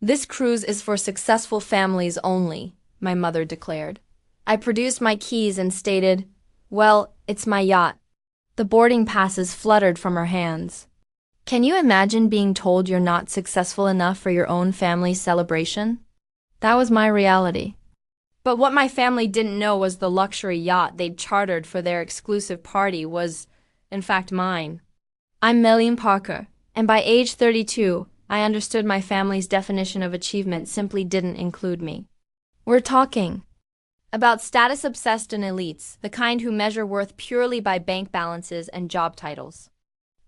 "This cruise is for successful families only," my mother declared. I produced my keys and stated, "Well, it's my yacht." The boarding passes fluttered from her hands. Can you imagine being told you're not successful enough for your own family's celebration? That was my reality. But what my family didn't know was the luxury yacht they'd chartered for their exclusive party was, in fact, mine. I'm Melleen Parker, and by age 32, I understood my family's definition of achievement simply didn't include me. We're talking about status-obsessed elites, the kind who measure worth purely by bank balances and job titles.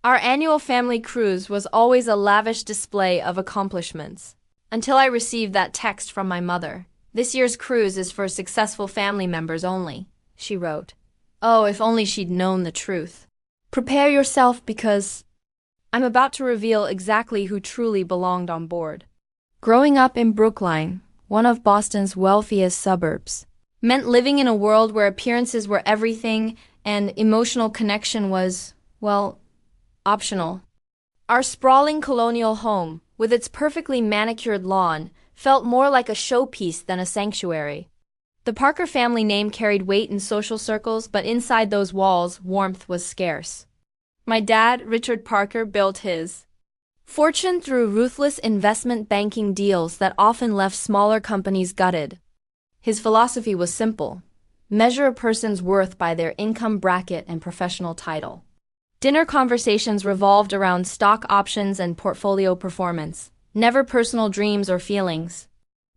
Our annual family cruise was always a lavish display of accomplishments, until I received that text from my mother. "This year's cruise is for successful family members only," she wrote. Oh, if only she'd known the truth. Prepare yourself because I'm about to reveal exactly who truly belonged on board. Growing up in Brookline, one of Boston's wealthiest suburbs, meant living in a world where appearances were everything and emotional connection was, well, optional. Our sprawling colonial home, with its perfectly manicured lawn, felt more like a showpiece than a sanctuary. The Parker family name carried weight in social circles, but inside those walls, warmth was scarce. My dad, Richard Parker, built his fortune through ruthless investment banking deals that often left smaller companies gutted. His philosophy was simple: measure a person's worth by their income bracket and professional title. Dinner conversations revolved around stock options and portfolio performance, never personal dreams or feelings.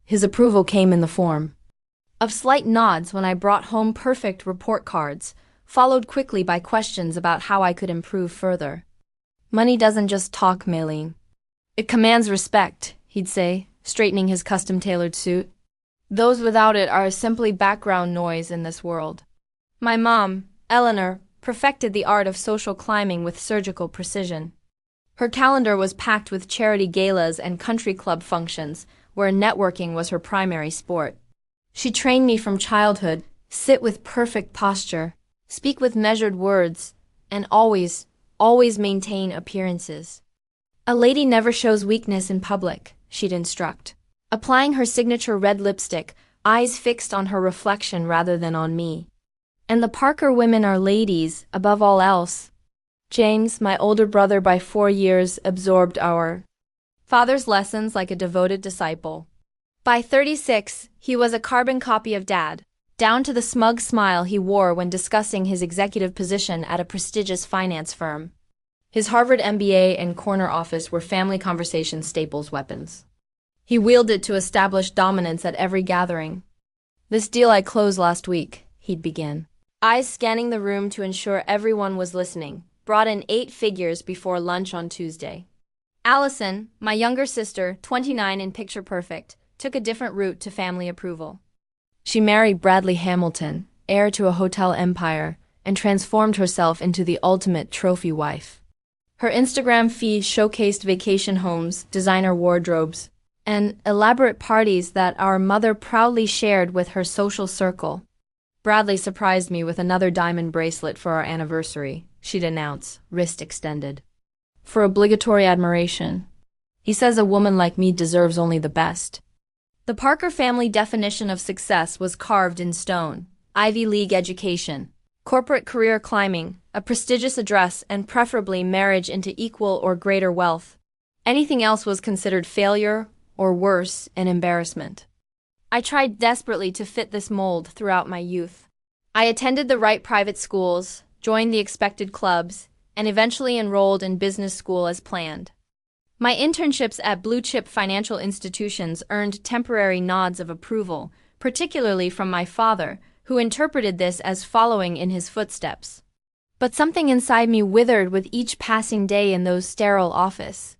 His approval came in the form of slight nods when I brought home perfect report cards, followed quickly by questions about how I could improve further. "Money doesn't just talk, Melleen. It commands respect," he'd say, straightening his custom-tailored suit. "Those without it are simply background noise in this world." My mom, Eleanor, perfected the art of social climbing with surgical precision. Her calendar was packed with charity galas and country club functions, where networking was her primary sport. She trained me from childhood: sit with perfect posture, speak with measured words, and always maintain appearances. "A lady never shows weakness in public," she'd instruct, applying her signature red lipstick, eyes fixed on her reflection rather than on me. And the Parker women are ladies, above all else. James, my older brother by 4 years, absorbed our father's lessons like a devoted disciple. By 36, he was a carbon copy of Dad, down to the smug smile he wore when discussing his executive position at a prestigious finance firm. His Harvard MBA and corner office were family conversation staples weapons. He wielded it to establish dominance at every gathering. "This deal I closed last week," he'd begin, eyes scanning the room to ensure everyone was listening, "brought in 8 figures before lunch on Tuesday." Allison, my younger sister, 29 and picture perfect, took a different route to family approval. She married Bradley Hamilton, heir to a hotel empire, and transformed herself into the ultimate trophy wife. Her Instagram feed showcased vacation homes, designer wardrobes, and elaborate parties that our mother proudly shared with her social circle. "Bradley surprised me with another diamond bracelet for our anniversary," she'd announce, wrist extended. "For obligatory admiration. He says a woman like me deserves only the best." The Parker family definition of success was carved in stone: Ivy League education, corporate career climbing, a prestigious address, and preferably marriage into equal or greater wealth. Anything else was considered failure, or worse, an embarrassment. I tried desperately to fit this mold throughout my youth. I attended the right private schools, joined the expected clubs, and eventually enrolled in business school as planned. My internships at blue-chip financial institutions earned temporary nods of approval, particularly from my father, who interpreted this as following in his footsteps. But something inside me withered with each passing day in those sterile office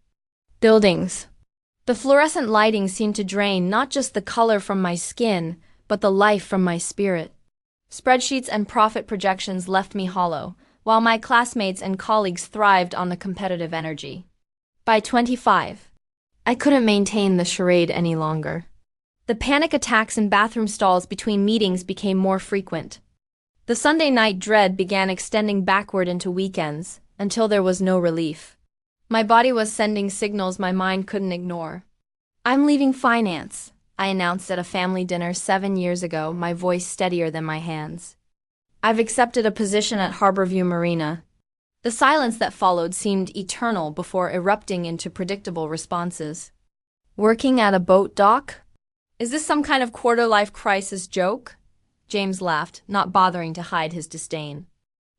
buildings. The fluorescent lighting seemed to drain not just the color from my skin, but the life from my spirit. Spreadsheets and profit projections left me hollow, while my classmates and colleagues thrived on the competitive energy. By 25, I couldn't maintain the charade any longer. The panic attacks in bathroom stalls between meetings became more frequent. The Sunday night dread began extending backward into weekends, until there was no relief. My body was sending signals my mind couldn't ignore. I'm leaving finance, I announced at a family dinner 7 years ago, my voice steadier than my hands. I've accepted a position at Harborview Marina. The silence that followed seemed eternal before erupting into predictable responses. Working at a boat dock? Is this some kind of quarter-life crisis joke? James laughed, not bothering to hide his disdain.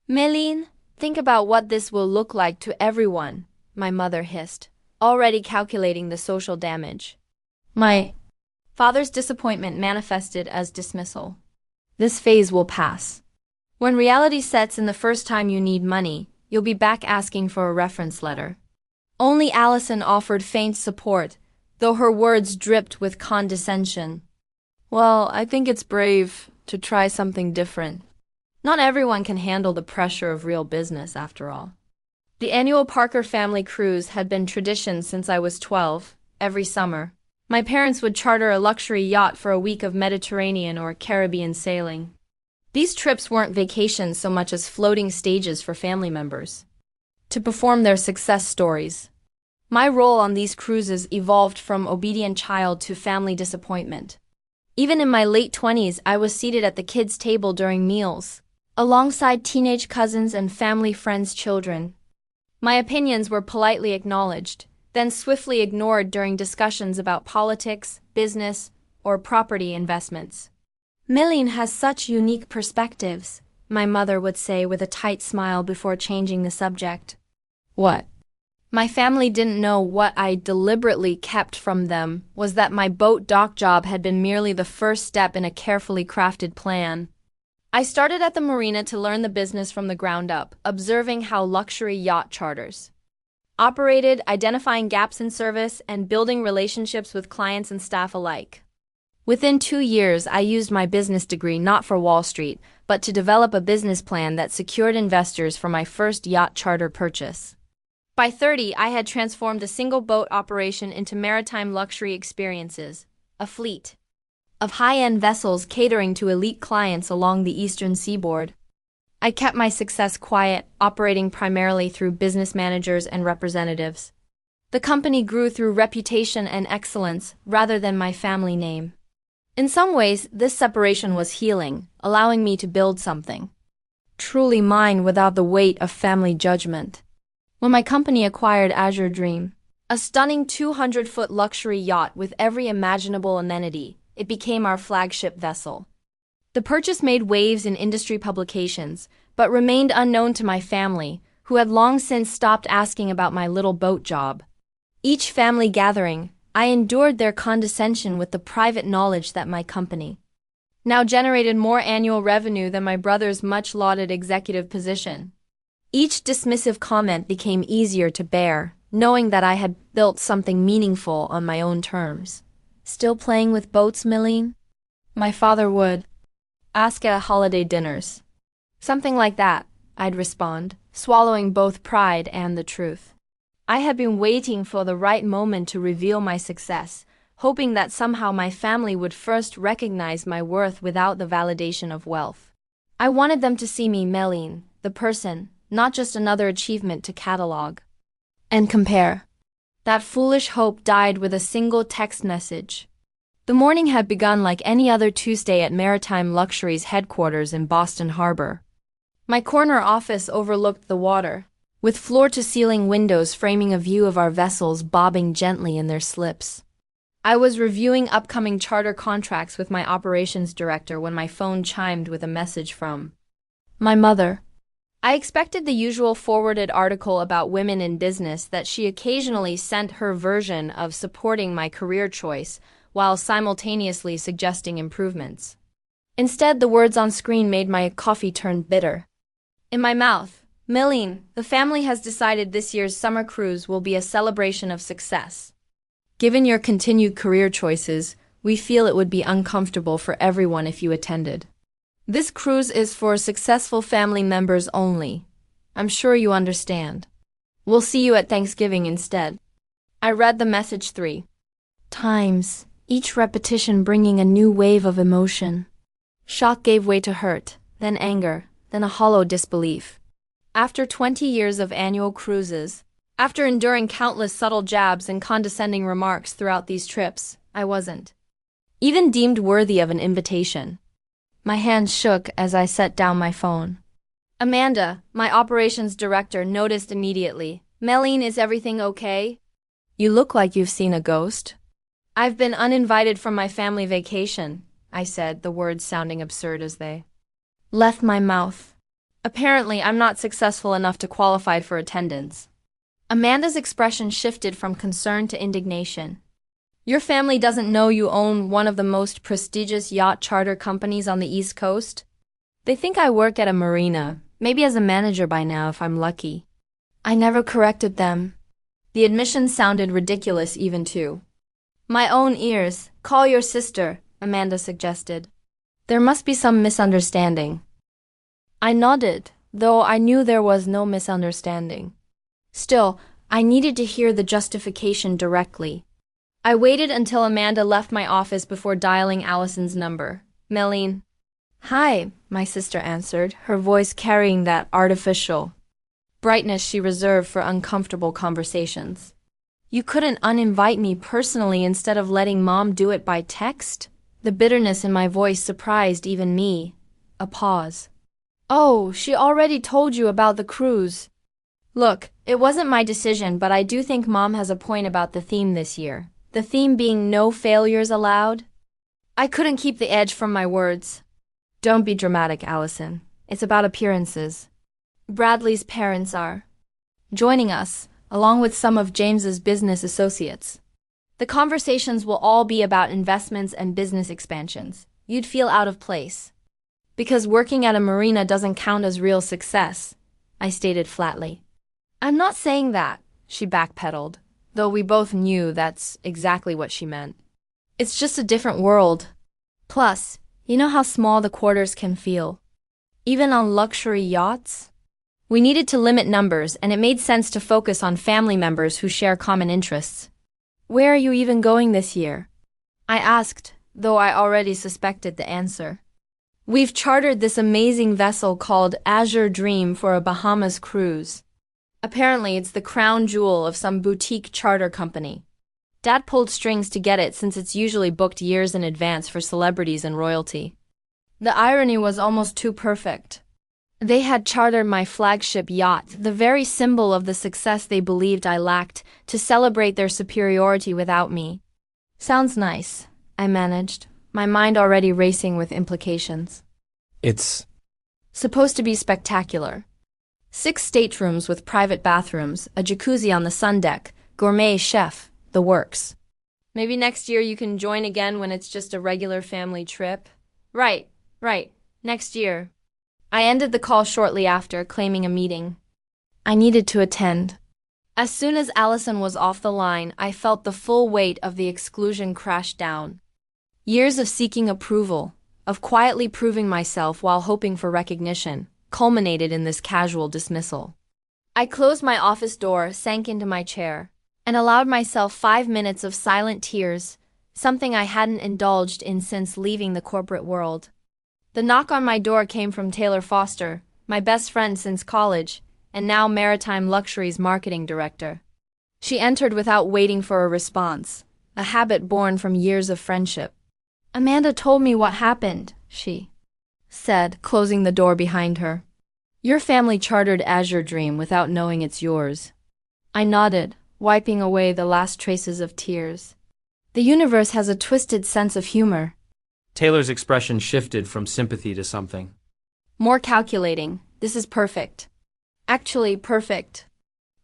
Méline, think about what this will look like to everyone, my mother hissed, already calculating the social damage. My father's disappointment manifested as dismissal. This phase will pass. When reality sets in the first time you need money, you'll be back asking for a reference letter. Only Allison offered faint support, though her words dripped with condescension. Well, I think it's brave to try something different. Not everyone can handle the pressure of real business, after all. The annual Parker family cruise had been tradition since I was 12, every summer. My parents would charter a luxury yacht for a week of Mediterranean or Caribbean sailing. These trips weren't vacations so much as floating stages for family members to perform their success stories. My role on these cruises evolved from obedient child to family disappointment. Even in my late 20s, I was seated at the kids' table during meals, alongside teenage cousins and family friends' children. My opinions were politely acknowledged, then swiftly ignored during discussions about politics, business, or property investments. Méline has such unique perspectives, my mother would say with a tight smile before changing the subject. What my family didn't know, what I deliberately kept from them, was that my boat dock job had been merely the first step in a carefully crafted plan. I started at the marina to learn the business from the ground up, observing how luxury yacht charters operated, identifying gaps in service, and building relationships with clients and staff alike. Within 2 years, I used my business degree not for Wall Street, but to develop a business plan that secured investors for my first yacht charter purchase. By 30, I had transformed a single boat operation into maritime luxury experiences, a fleet of high-end vessels catering to elite clients along the eastern seaboard. I kept my success quiet, operating primarily through business managers and representatives. The company grew through reputation and excellence rather than my family name. In some ways, this separation was healing, allowing me to build something truly mine without the weight of family judgment. When my company acquired Azure Dream, a stunning 200-foot luxury yacht with every imaginable amenity, it became our flagship vessel. The purchase made waves in industry publications, but remained unknown to my family, who had long since stopped asking about my little boat job. Each family gathering, I endured their condescension with the private knowledge that my company now generated more annual revenue than my brother's much-lauded executive position. Each dismissive comment became easier to bear, knowing that I had built something meaningful on my own terms. Still playing with boats, Méline? My father would ask at holiday dinners. Something like that, I'd respond, swallowing both pride and the truth. I had been waiting for the right moment to reveal my success, hoping that somehow my family would first recognize my worth without the validation of wealth. I wanted them to see me, Méline, the person, not just another achievement to catalog and compare. That foolish hope died with a single text message. The morning had begun like any other Tuesday at Maritime Luxury's headquarters in Boston Harbor. My corner office overlooked the water, with floor-to-ceiling windows framing a view of our vessels bobbing gently in their slips. I was reviewing upcoming charter contracts with my operations director when my phone chimed with a message from my mother. I expected the usual forwarded article about women in business that she occasionally sent, her version of supporting my career choice while simultaneously suggesting improvements. Instead, the words on screen made my coffee turn bitter. In my mouth, Méline, the family has decided this year's summer cruise will be a celebration of success. Given your continued career choices, we feel it would be uncomfortable for everyone if you attended. This cruise is for successful family members only. I'm sure you understand. We'll see you at Thanksgiving instead. I read the message 3 times, each repetition bringing a new wave of emotion. Shock gave way to hurt, then anger, then a hollow disbelief. After 20 years of annual cruises, After enduring countless subtle jabs and condescending remarks throughout these trips, I wasn't even deemed worthy of an invitation. My hands shook as I set down my phone. Amanda, my operations director, noticed immediately. "Melline, is everything okay? You look like you've seen a ghost." "I've been uninvited from my family vacation," I said, the words sounding absurd as they left my mouth. "Apparently, I'm not successful enough to qualify for attendance." Amanda's expression shifted from concern to indignation. "Your family doesn't know you own one of the most prestigious yacht charter companies on the East Coast? They think I work at a marina, maybe as a manager by now if I'm lucky." I never corrected them. The admission sounded ridiculous even to my own ears. "Call your sister," Amanda suggested. "There must be some misunderstanding." I nodded, though I knew there was no misunderstanding. Still, I needed to hear the justification directly. I waited until Amanda left my office before dialing Allison's number. "Melline." "Hi," my sister answered, her voice carrying that artificial brightness she reserved for uncomfortable conversations. "You couldn't uninvite me personally instead of letting Mom do it by text?" The bitterness in my voice surprised even me. A pause. "Oh, she already told you about the cruise." "Look, it wasn't my decision, but I do think Mom has a point about the theme this year. The theme being no failures allowed." I couldn't keep the edge from my words. "Don't be dramatic, Allison. It's about appearances. Bradley's parents are joining us, along with some of James's business associates. The conversations will all be about investments and business expansions. You'd feel out of place. Because working at a marina doesn't count as real success," I stated flatly. "I'm not saying that," she backpedaled, though we both knew that's exactly what she meant. "It's just a different world. Plus, you know how small the quarters can feel, even on luxury yachts?" We needed to limit numbers, and it made sense to focus on family members who share common interests. "Where are you even going this year?" I asked, though I already suspected the answer. "We've chartered this amazing vessel called Azure Dream for a Bahamas cruise. Apparently, it's the crown jewel of some boutique charter company. Dad pulled strings to get it since it's usually booked years in advance for celebrities and royalty." The irony was almost too perfect. They had chartered my flagship yacht, the very symbol of the success they believed I lacked, to celebrate their superiority without me. "Sounds nice," I managed, my mind already racing with implications. It's supposed to be spectacular. 6 staterooms with private bathrooms, a jacuzzi on the sun deck, gourmet chef, the works. "Maybe next year you can join again when it's just a regular family trip." Right, next year." I ended the call shortly after, claiming a meeting I needed to attend. As soon as Allison was off the line, I felt the full weight of the exclusion crash down. Years of seeking approval, of quietly proving myself while hoping for recognition, culminated in this casual dismissal. I closed my office door, sank into my chair, and allowed myself 5 minutes of silent tears, something I hadn't indulged in since leaving the corporate world. The knock on my door came from Taylor Foster, my best friend since college, and now Maritime Luxuries marketing director. She entered without waiting for a response, a habit born from years of friendship. "Amanda told me what happened," she said, closing the door behind her. "Your family chartered Azure Dream without knowing it's yours." I nodded, wiping away the last traces of tears. The universe has a twisted sense of humor. Taylor's expression shifted from sympathy to something more calculating. "This is perfect. Actually, perfect.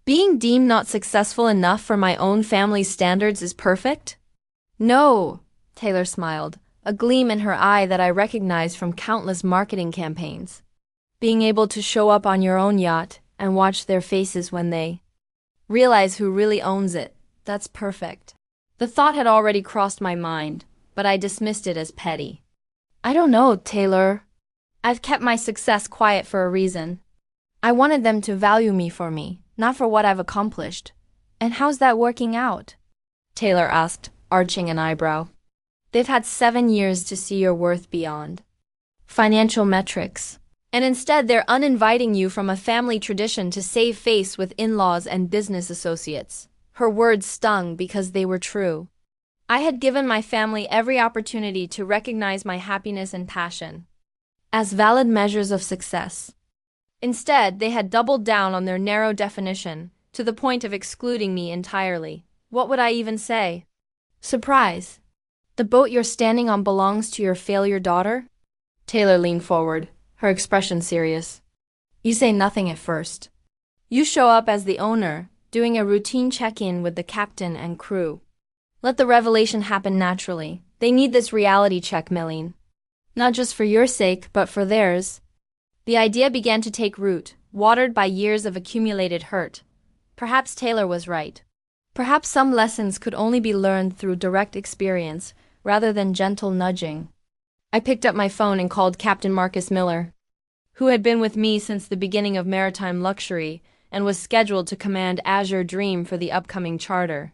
Being deemed not successful enough for my own family's standards is perfect?" "No," Taylor smiled, a gleam in her eye that I recognized from countless marketing campaigns. "Being able to show up on your own yacht and watch their faces when they realize who really owns it, that's perfect." The thought had already crossed my mind, but I dismissed it as petty. "I don't know, Taylor. I've kept my success quiet for a reason. I wanted them to value me for me, not for what I've accomplished." "And how's that working out?" Taylor asked, arching an eyebrow. "They've had 7 years to see your worth beyond financial metrics. And instead they're uninviting you from a family tradition to save face with in-laws and business associates. Her words stung because they were true. I had given my family every opportunity to recognize my happiness and passion as valid measures of success. Instead, they had doubled down on their narrow definition, to the point of excluding me entirely. What would I even say? Surprise. The boat you're standing on belongs to your failure daughter? Taylor leaned forward, her expression serious. You say nothing at first. You show up as the owner, doing a routine check-in with the captain and crew. Let the revelation happen naturally. They need this reality check, Milleen. Not just for your sake, but for theirs. The idea began to take root, watered by years of accumulated hurt. Perhaps Taylor was right. Perhaps some lessons could only be learned through direct experience, rather than gentle nudging. I picked up my phone and called Captain Marcus Miller, who had been with me since the beginning of maritime luxury and was scheduled to command Azure Dream for the upcoming charter.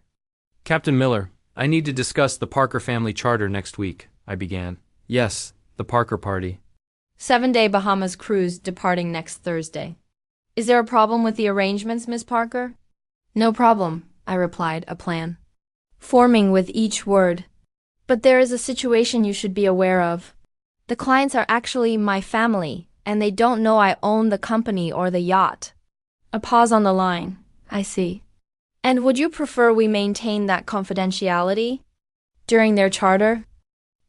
Captain Miller, I need to discuss the Parker family charter next week, I began. Yes, the Parker party. 7-day Bahamas cruise departing next Thursday. Is there a problem with the arrangements, Miss Parker? No problem, I replied, a plan forming with each word. But there is a situation you should be aware of. The clients are actually my family, and they don't know I own the company or the yacht. A pause on the line. I see. And would you prefer we maintain that confidentiality during their charter?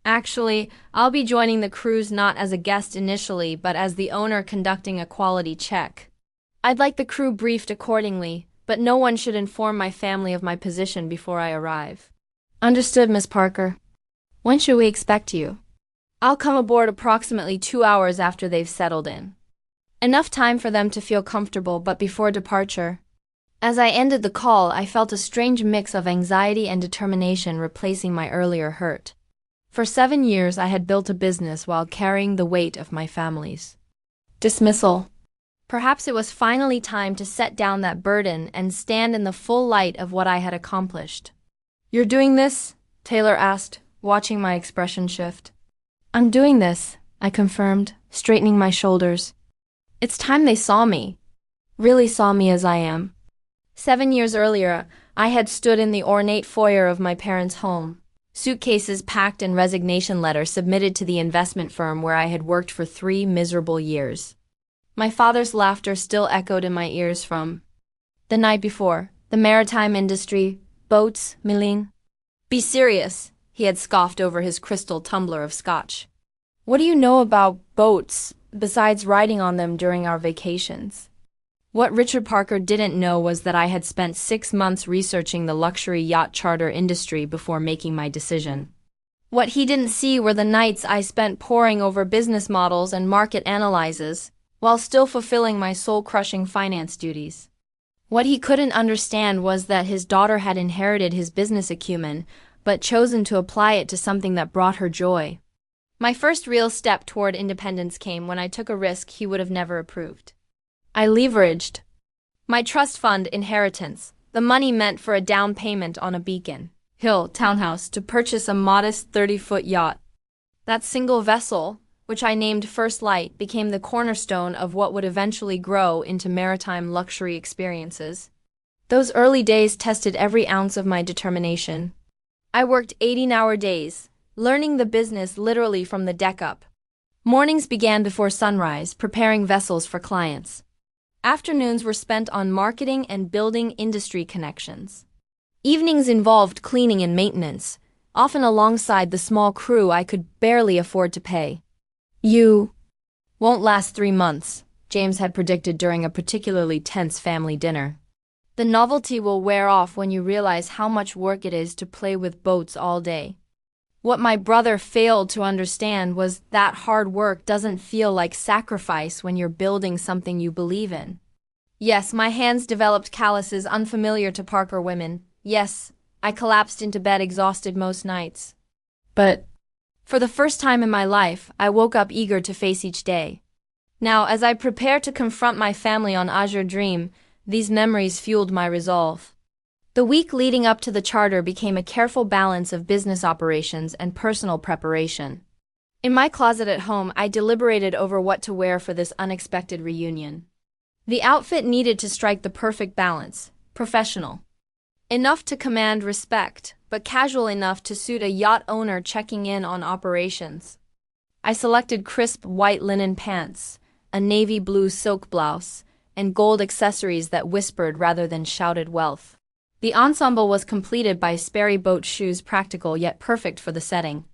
Actually, I'll be joining the cruise not as a guest initially, but as the owner conducting a quality check. I'd like the crew briefed accordingly, but no one should inform my family of my position before I arrive. Understood, Miss Parker. When should we expect you? I'll come aboard approximately 2 hours after they've settled in. Enough time for them to feel comfortable, but before departure. As I ended the call, I felt a strange mix of anxiety and determination replacing my earlier hurt. For 7 years, I had built a business while carrying the weight of my family's dismissal. Perhaps it was finally time to set down that burden and stand in the full light of what I had accomplished. You're doing this? Taylor asked, watching my expression shift. I'm doing this, I confirmed, straightening my shoulders. It's time they saw me. Really saw me as I am. 7 years earlier, I had stood in the ornate foyer of my parents' home, suitcases packed and resignation letter submitted to the investment firm where I had worked for 3 miserable years. My father's laughter still echoed in my ears from the night before. The maritime industry, boats, Milleen. Be serious, he had scoffed over his crystal tumbler of scotch. What do you know about boats, besides riding on them during our vacations? What Richard Parker didn't know was that I had spent 6 months researching the luxury yacht charter industry before making my decision. What he didn't see were the nights I spent poring over business models and market analyses, while still fulfilling my soul-crushing finance duties. What he couldn't understand was that his daughter had inherited his business acumen, but chosen to apply it to something that brought her joy. My first real step toward independence came when I took a risk he would have never approved. I leveraged my trust fund inheritance, the money meant for a down payment on a Beacon Hill townhouse, to purchase a modest 30-foot yacht. That single vessel, which I named First Light, became the cornerstone of what would eventually grow into maritime luxury experiences. Those early days tested every ounce of my determination. I worked 18-hour days, learning the business literally from the deck up. Mornings began before sunrise, preparing vessels for clients. Afternoons were spent on marketing and building industry connections. Evenings involved cleaning and maintenance, often alongside the small crew I could barely afford to pay. You won't last 3 months, James had predicted during a particularly tense family dinner. The novelty will wear off when you realize how much work it is to play with boats all day. What my brother failed to understand was that hard work doesn't feel like sacrifice when you're building something you believe in. Yes, my hands developed calluses unfamiliar to Parker women. Yes, I collapsed into bed exhausted most nights. But for the first time in my life, I woke up eager to face each day. Now, as I prepare to confront my family on Azure Dream, these memories fueled my resolve. The week leading up to the charter became a careful balance of business operations and personal preparation. In my closet at home, I deliberated over what to wear for this unexpected reunion. The outfit needed to strike the perfect balance: professional enough to command respect, but casual enough to suit a yacht owner checking in on operations. I selected crisp white linen pants, a navy blue silk blouse, and gold accessories that whispered rather than shouted wealth. The ensemble was completed by Sperry boat shoes, practical yet perfect for the setting.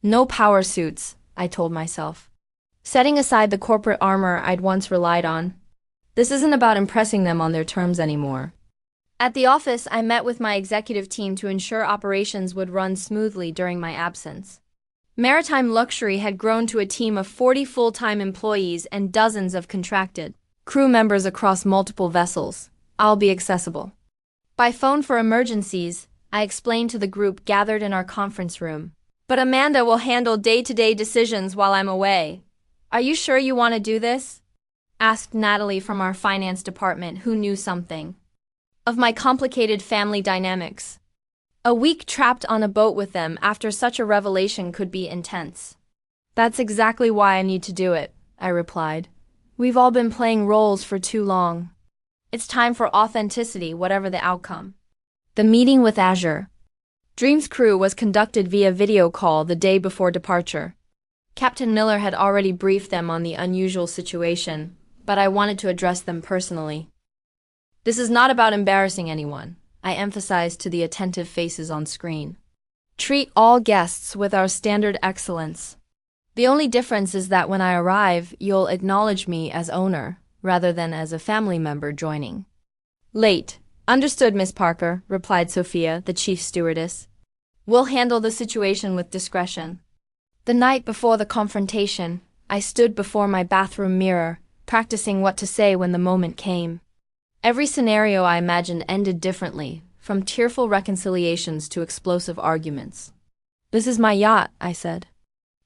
No power suits, I told myself, setting aside the corporate armor I'd once relied on. This isn't about impressing them on their terms anymore. At the office, I met with my executive team to ensure operations would run smoothly during my absence. Maritime Luxury had grown to a team of 40 full-time employees and dozens of contracted crew members across multiple vessels. I'll be accessible by phone for emergencies, I explained to the group gathered in our conference room. But Amanda will handle day-to-day decisions while I'm away. Are you sure you want to do this? Asked Natalie from our finance department, who knew something of my complicated family dynamics. A week trapped on a boat with them after such a revelation could be intense. That's exactly why I need to do it, I replied. We've all been playing roles for too long. It's time for authenticity, whatever the outcome. The meeting with Azure Dream's crew was conducted via video call the day before departure. Captain Miller had already briefed them on the unusual situation, but I wanted to address them personally. This is not about embarrassing anyone, I emphasized to the attentive faces on screen. Treat all guests with our standard excellence. The only difference is that when I arrive, you'll acknowledge me as owner, rather than as a family member joining. Late. Understood, Miss Parker, replied Sophia, the chief stewardess. We'll handle the situation with discretion. The night before the confrontation, I stood before my bathroom mirror, practicing what to say when the moment came. Every scenario I imagined ended differently, from tearful reconciliations to explosive arguments. This is my yacht, I said.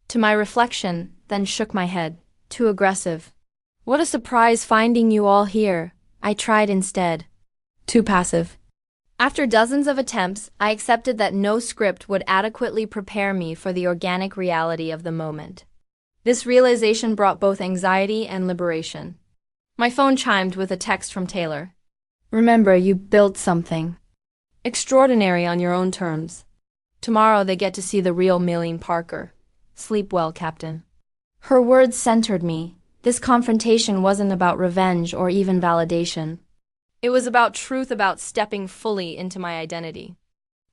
To my reflection, then shook my head. Too aggressive. What a surprise finding you all here, I tried instead. Too passive. After dozens of attempts, I accepted that no script would adequately prepare me for the organic reality of the moment. This realization brought both anxiety and liberation. My phone chimed with a text from Taylor. Remember, you built something extraordinary on your own terms. Tomorrow they get to see the real Milleen Parker. Sleep well, Captain. Her words centered me. This confrontation wasn't about revenge or even validation. It was about truth, about stepping fully into my identity.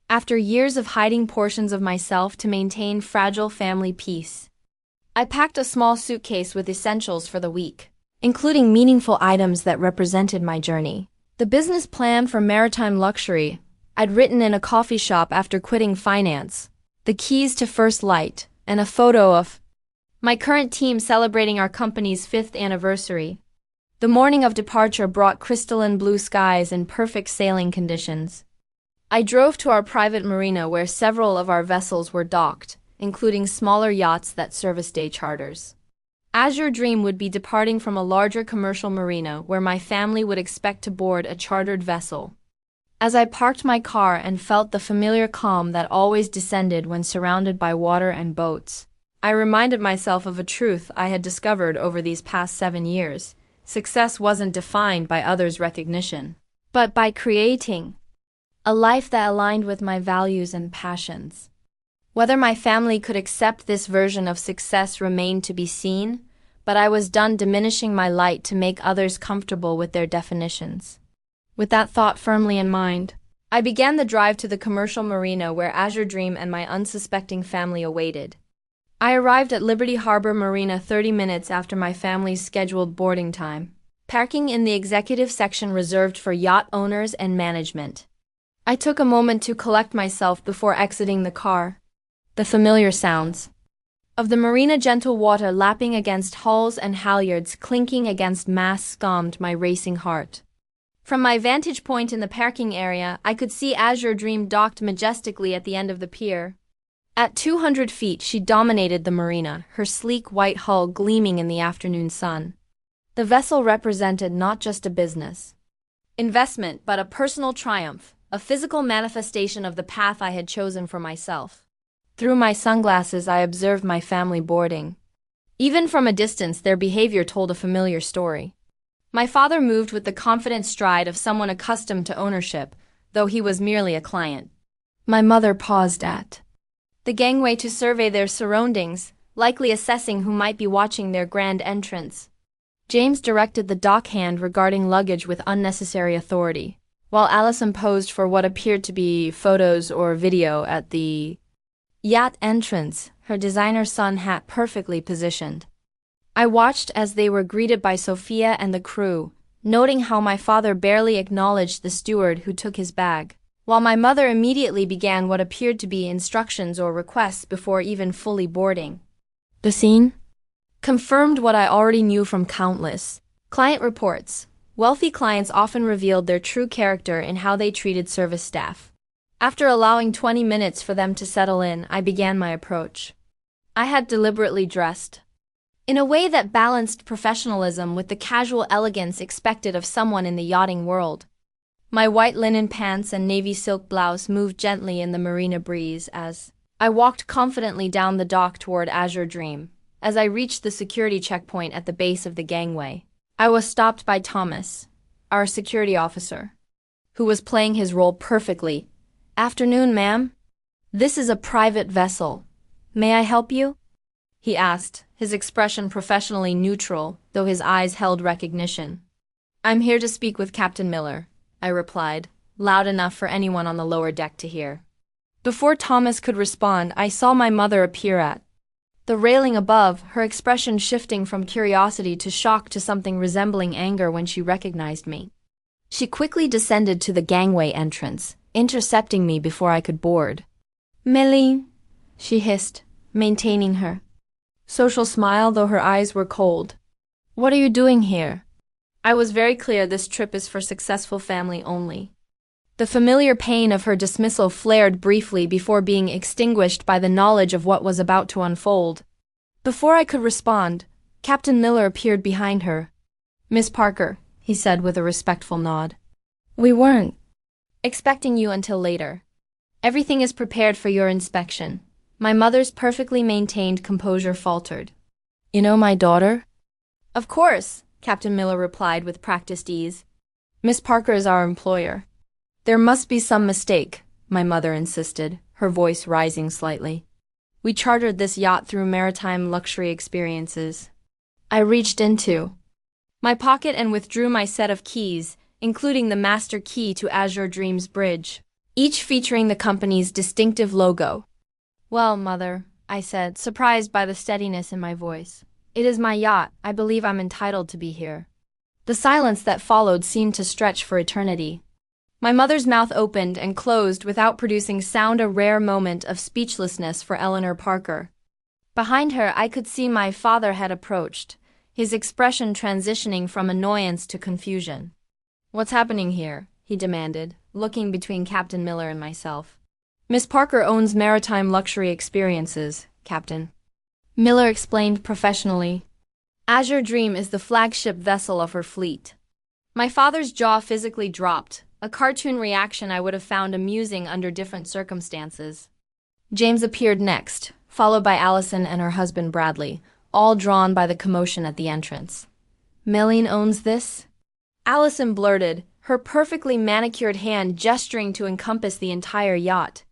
After years of hiding portions of myself to maintain fragile family peace, I packed a small suitcase with essentials for the week, including meaningful items that represented my journey. The business plan for Maritime Luxury I'd written in a coffee shop after quitting finance, the keys to First Light, and a photo of my current team celebrating our company's 5th anniversary. The morning of departure brought crystalline blue skies and perfect sailing conditions. I drove to our private marina where several of our vessels were docked, including smaller yachts that service day charters. Azure Dream would be departing from a larger commercial marina where my family would expect to board a chartered vessel. As I parked my car and felt the familiar calm that always descended when surrounded by water and boats, I reminded myself of a truth I had discovered over these past 7 years. Success wasn't defined by others' recognition, but by creating a life that aligned with my values and passions. Whether my family could accept this version of success remained to be seen, but I was done diminishing my light to make others comfortable with their definitions. With that thought firmly in mind, I began the drive to the commercial marina where Azure Dream and my unsuspecting family awaited. I arrived at Liberty Harbor Marina 30 minutes after my family's scheduled boarding time, parking in the executive section reserved for yacht owners and management. I took a moment to collect myself before exiting the car. The familiar sounds of the marina, gentle water lapping against hulls and halyards clinking against masts, calmed my racing heart. From my vantage point in the parking area, I could see Azure Dream docked majestically at the end of the pier. At 200 feet, she dominated the marina, her sleek white hull gleaming in the afternoon sun. The vessel represented not just a business investment, but a personal triumph, a physical manifestation of the path I had chosen for myself. Through my sunglasses, I observed my family boarding. Even from a distance, their behavior told a familiar story. My father moved with the confident stride of someone accustomed to ownership, though he was merely a client. My mother paused at the gangway to survey their surroundings, likely assessing who might be watching their grand entrance. James directed the dockhand regarding luggage with unnecessary authority, while Allison posed for what appeared to be photos or video at the yacht entrance, her designer sun hat perfectly positioned. I watched as they were greeted by Sophia and the crew, noting how my father barely acknowledged the steward who took his bag, while my mother immediately began what appeared to be instructions or requests before even fully boarding. The scene confirmed what I already knew from countless client reports. Wealthy clients often revealed their true character in how they treated service staff. After allowing 20 minutes for them to settle in, I began my approach. I had deliberately dressed in a way that balanced professionalism with the casual elegance expected of someone in the yachting world. My white linen pants and navy silk blouse moved gently in the marina breeze as I walked confidently down the dock toward Azure Dream. As I reached the security checkpoint at the base of the gangway, I was stopped by Thomas, our security officer, who was playing his role perfectly. "Afternoon, ma'am. This is a private vessel. May I help you?" he asked, his expression professionally neutral, though his eyes held recognition. "I'm here to speak with Captain Miller," I replied, loud enough for anyone on the lower deck to hear. Before Thomas could respond, I saw my mother appear at the railing above, her expression shifting from curiosity to shock to something resembling anger when she recognized me. She quickly descended to the gangway entrance, intercepting me before I could board. "Millie," she hissed, maintaining her social smile though her eyes were cold. "What are you doing here?" I was very clear this trip is for successful family only. The familiar pain of her dismissal flared briefly before being extinguished by the knowledge of what was about to unfold. Before I could respond, Captain Miller appeared behind her. "Miss Parker," he said with a respectful nod. "We weren't expecting you until later. Everything is prepared for your inspection." My mother's perfectly maintained composure faltered. "You know my daughter?" "Of course," Captain Miller replied with practiced ease. "Miss Parker is our employer." "There must be some mistake," my mother insisted, her voice rising slightly. "We chartered this yacht through Maritime Luxury Experiences." I reached into my pocket and withdrew my set of keys, including the master key to Azure Dreams Bridge, each featuring the company's distinctive logo. "Well, Mother," I said, surprised by the steadiness in my voice. "It is my yacht. I believe I'm entitled to be here." The silence that followed seemed to stretch for eternity. My mother's mouth opened and closed without producing sound, a rare moment of speechlessness for Eleanor Parker. Behind her, I could see my father had approached, his expression transitioning from annoyance to confusion. "What's happening here?" he demanded, looking between Captain Miller and myself. "Miss Parker owns Maritime Luxury Experiences, Captain," Miller explained professionally. "Azure Dream is the flagship vessel of her fleet." My father's jaw physically dropped, a cartoon reaction I would have found amusing under different circumstances. James appeared next, followed by Allison and her husband Bradley, all drawn by the commotion at the entrance. "Meline owns this?" Allison blurted, her perfectly manicured hand gesturing to encompass the entire yacht.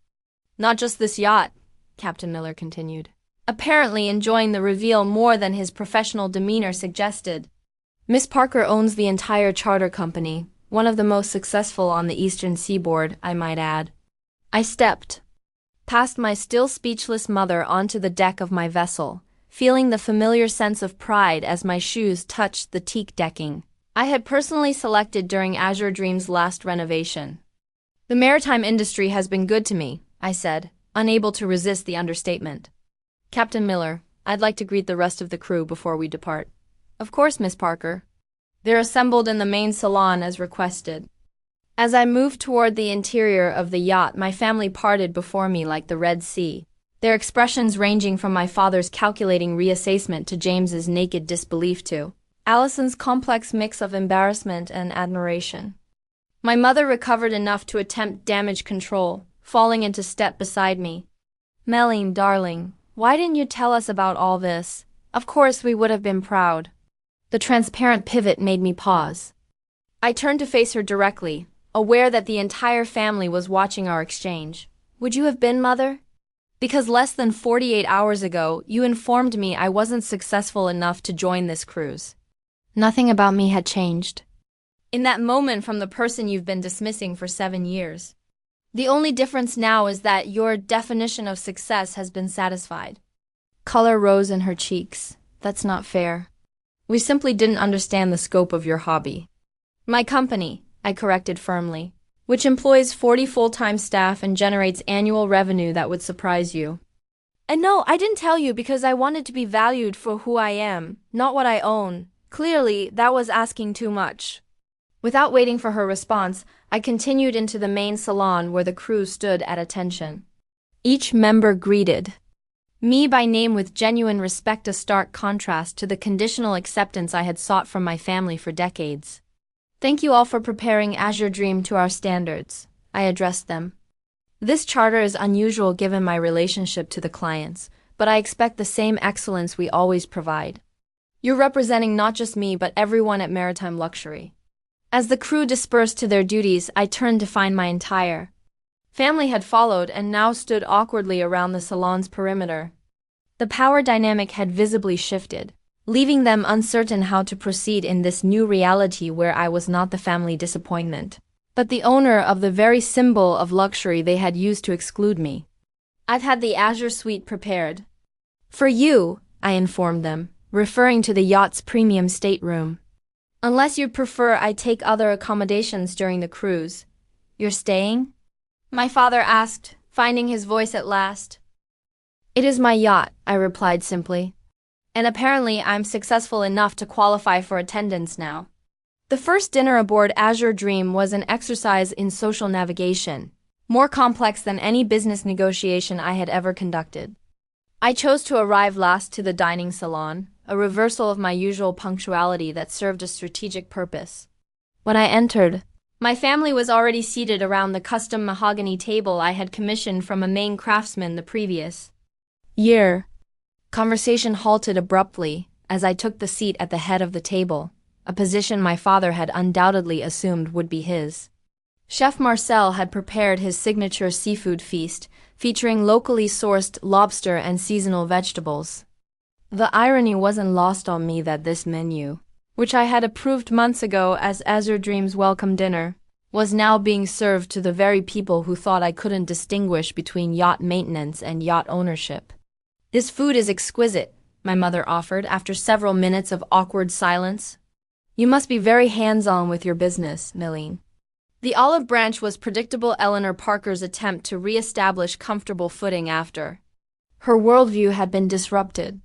"Not just this yacht," Captain Miller continued, apparently enjoying the reveal more than his professional demeanor suggested. "Miss Parker owns the entire charter company, one of the most successful on the eastern seaboard, I might add." I stepped past my still speechless mother onto the deck of my vessel, feeling the familiar sense of pride as my shoes touched the teak decking I had personally selected during Azure Dream's last renovation. "The maritime industry has been good to me," I said, unable to resist the understatement. "Captain Miller, I'd like to greet the rest of the crew before we depart." "Of course, Miss Parker." They're assembled in the main salon as requested. As I moved toward the interior of the yacht, my family parted before me like the Red Sea, their expressions ranging from my father's calculating reassessment to James's naked disbelief to Allison's complex mix of embarrassment and admiration. My mother recovered enough to attempt damage control, falling into step beside me. Melline, darling, why didn't you tell us about all this? Of course we would have been proud. The transparent pivot made me pause. I turned to face her directly, aware that the entire family was watching our exchange. Would you have been, Mother? Because less than 48 hours ago, you informed me I wasn't successful enough to join this cruise. Nothing about me had changed. In that moment from the person you've been dismissing for 7 years. The only difference now is that your definition of success has been satisfied. Color rose in her cheeks. That's not fair. We simply didn't understand the scope of your hobby. My company, I corrected firmly, which employs 40 full-time staff and generates annual revenue that would surprise you. And no, I didn't tell you because I wanted to be valued for who I am, not what I own. Clearly, that was asking too much. Without waiting for her response, I continued into the main salon where the crew stood at attention. Each member greeted me by name with genuine respect, a stark contrast to the conditional acceptance I had sought from my family for decades. Thank you all for preparing Azure Dream to our standards, I addressed them. This charter is unusual given my relationship to the clients, but I expect the same excellence we always provide. You're representing not just me but everyone at Maritime Luxury. As the crew dispersed to their duties, I turned to find my entire family had followed and now stood awkwardly around the salon's perimeter. The power dynamic had visibly shifted, leaving them uncertain how to proceed in this new reality where I was not the family disappointment, but the owner of the very symbol of luxury they had used to exclude me. I've had the Azure Suite prepared. For you, I informed them, referring to the yacht's premium stateroom. Unless you'd prefer I take other accommodations during the cruise. You're staying? My father asked, finding his voice at last. It is my yacht, I replied simply. And apparently I'm successful enough to qualify for attendance now. The first dinner aboard Azure Dream was an exercise in social navigation, more complex than any business negotiation I had ever conducted. I chose to arrive last to the dining salon, a reversal of my usual punctuality that served a strategic purpose. When I entered, my family was already seated around the custom mahogany table I had commissioned from a Maine craftsman the previous year. Conversation halted abruptly as I took the seat at the head of the table, a position my father had undoubtedly assumed would be his. Chef Marcel had prepared his signature seafood feast, featuring locally sourced lobster and seasonal vegetables. The irony wasn't lost on me that this menu, which I had approved months ago as Azure Dream's welcome dinner, was now being served to the very people who thought I couldn't distinguish between yacht maintenance and yacht ownership. This food is exquisite, my mother offered after several minutes of awkward silence. You must be very hands-on with your business, Melline. The olive branch was predictable Eleanor Parker's attempt to re-establish comfortable footing after her worldview had been disrupted.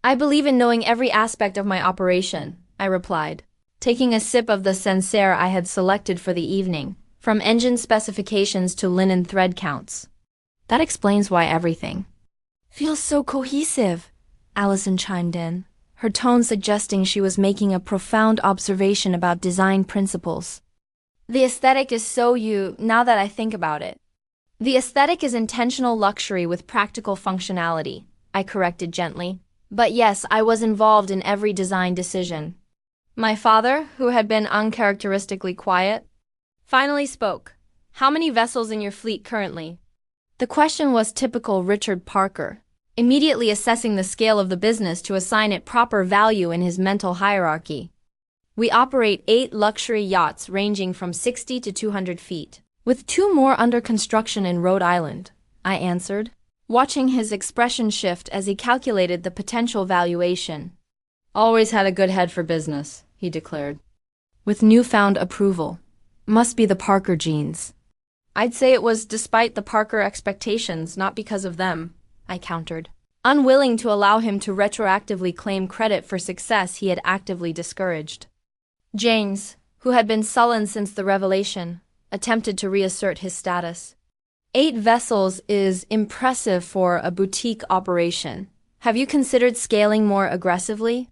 I believe in knowing every aspect of my operation, I replied, taking a sip of the Sancerre I had selected for the evening, from engine specifications to linen thread counts. That explains why everything feels so cohesive, Allison chimed in, her tone suggesting she was making a profound observation about design principles. The aesthetic is so you, now that I think about it. The aesthetic is intentional luxury with practical functionality, I corrected gently. But yes, I was involved in every design decision. My father, who had been uncharacteristically quiet, finally spoke. How many vessels in your fleet currently? The question was typical Richard Parker, immediately assessing the scale of the business to assign it proper value in his mental hierarchy. We operate 8 luxury yachts ranging from 60 to 200 feet, with 2 more under construction in Rhode Island, I answered, watching his expression shift as he calculated the potential valuation. Always had a good head for business, he declared, with newfound approval. Must be the Parker genes. I'd say it was despite the Parker expectations, not because of them, I countered, unwilling to allow him to retroactively claim credit for success he had actively discouraged. James, who had been sullen since the revelation, attempted to reassert his status. 8 vessels is impressive for a boutique operation. Have you considered scaling more aggressively?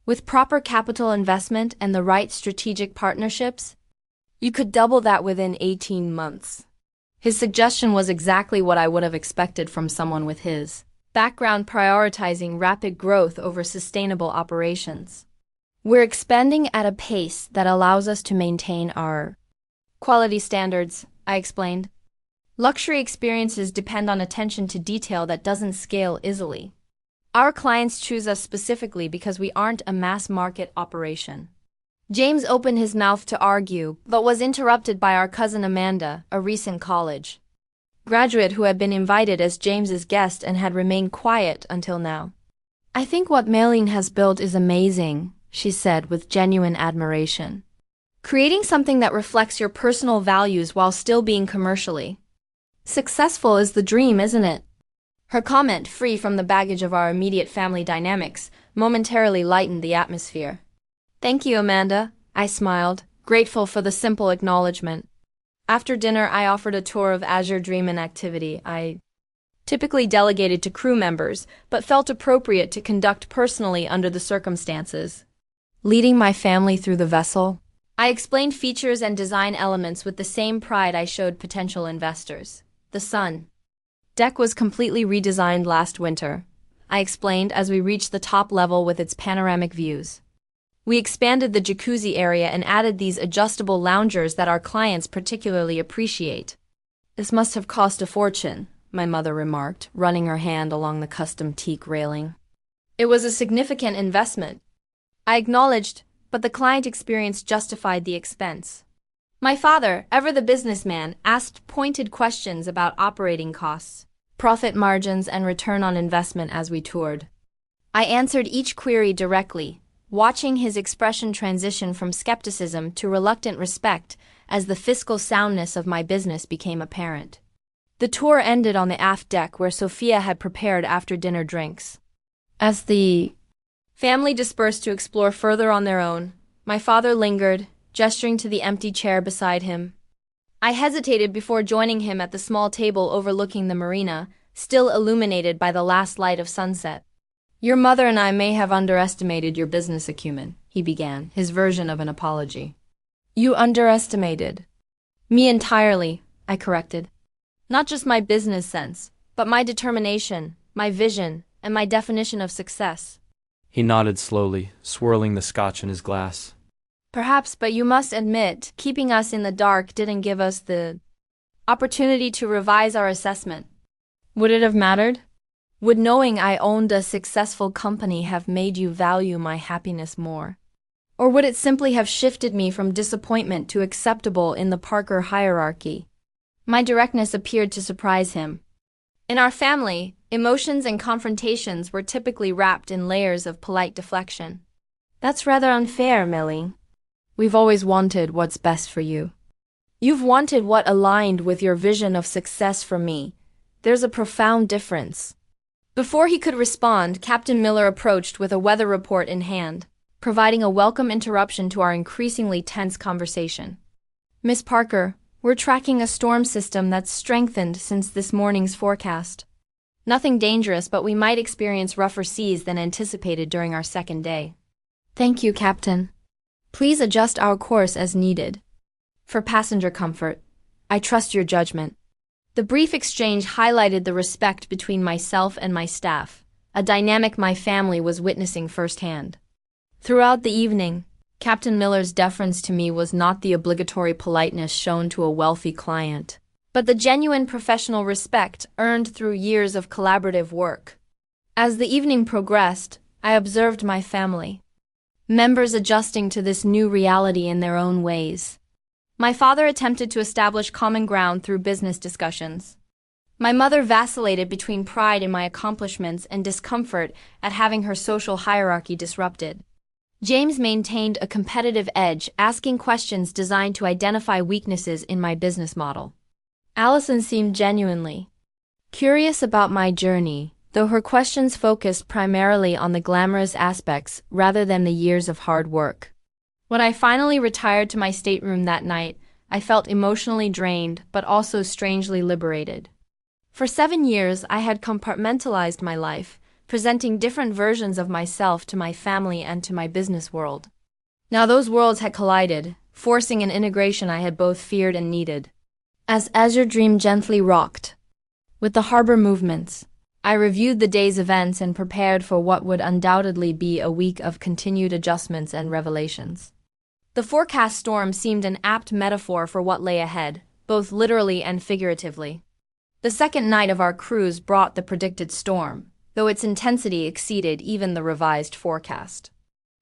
With proper capital investment and the right strategic partnerships, you could double that within 18 months. His suggestion was exactly what I would have expected from someone with his background prioritizing rapid growth over sustainable operations. We're expanding at a pace that allows us to maintain our quality standards, I explained. Luxury experiences depend on attention to detail that doesn't scale easily. Our clients choose us specifically because we aren't a mass market operation. James opened his mouth to argue, but was interrupted by our cousin Amanda, a recent college graduate who had been invited as James's guest and had remained quiet until now. I think what Mei has built is amazing, she said with genuine admiration. Creating something that reflects your personal values while still being commercially successful is the dream, isn't it? Her comment, free from the baggage of our immediate family dynamics, momentarily lightened the atmosphere. Thank you, Amanda, I smiled, grateful for the simple acknowledgement. After dinner, I offered a tour of Azure Dream, an activity I typically delegated to crew members, but felt appropriate to conduct personally under the circumstances. Leading my family through the vessel, I explained features and design elements with the same pride I showed potential investors. The sun deck was completely redesigned last winter, I explained as we reached the top level with its panoramic views. We expanded the jacuzzi area and added these adjustable loungers that our clients particularly appreciate. This must have cost a fortune, my mother remarked, running her hand along the custom teak railing. It was a significant investment, I acknowledged, but the client experience justified the expense. My father, ever the businessman, asked pointed questions about operating costs, profit margins, and return on investment as we toured. I answered each query directly, watching his expression transition from skepticism to reluctant respect as the fiscal soundness of my business became apparent. The tour ended on the aft deck where Sophia had prepared after-dinner drinks. As the family dispersed to explore further on their own, my father lingered, gesturing to the empty chair beside him. I hesitated before joining him at the small table overlooking the marina, still illuminated by the last light of sunset. Your mother and I may have underestimated your business acumen, he began, his version of an apology. You underestimated me entirely, I corrected. Not just my business sense, but my determination, my vision, and my definition of success. He nodded slowly, swirling the scotch in his glass. Perhaps, but you must admit, keeping us in the dark didn't give us the opportunity to revise our assessment. Would it have mattered? Would knowing I owned a successful company have made you value my happiness more? Or would it simply have shifted me from disappointment to acceptable in the Parker hierarchy? My directness appeared to surprise him. In our family, emotions and confrontations were typically wrapped in layers of polite deflection. That's rather unfair, Millie. We've always wanted what's best for you. You've wanted what aligned with your vision of success for me. There's a profound difference. Before he could respond, Captain Miller approached with a weather report in hand, providing a welcome interruption to our increasingly tense conversation. Miss Parker, we're tracking a storm system that's strengthened since this morning's forecast. Nothing dangerous, but we might experience rougher seas than anticipated during our second day. Thank you, Captain. Please adjust our course as needed. For passenger comfort, I trust your judgment. The brief exchange highlighted the respect between myself and my staff, a dynamic my family was witnessing firsthand. Throughout the evening, Captain Miller's deference to me was not the obligatory politeness shown to a wealthy client, but the genuine professional respect earned through years of collaborative work. As the evening progressed, I observed my family, members adjusting to this new reality in their own ways. My father attempted to establish common ground through business discussions. My mother vacillated between pride in my accomplishments and discomfort at having her social hierarchy disrupted. James maintained a competitive edge, asking questions designed to identify weaknesses in my business model. Allison seemed genuinely curious about my journey, though her questions focused primarily on the glamorous aspects rather than the years of hard work. When I finally retired to my stateroom that night, I felt emotionally drained, but also strangely liberated. For 7 years, I had compartmentalized my life, presenting different versions of myself to my family and to my business world. Now those worlds had collided, forcing an integration I had both feared and needed. As Azure Dream gently rocked with the harbor movements, I reviewed the day's events and prepared for what would undoubtedly be a week of continued adjustments and revelations. The forecast storm seemed an apt metaphor for what lay ahead, both literally and figuratively. The second night of our cruise brought the predicted storm, though its intensity exceeded even the revised forecast.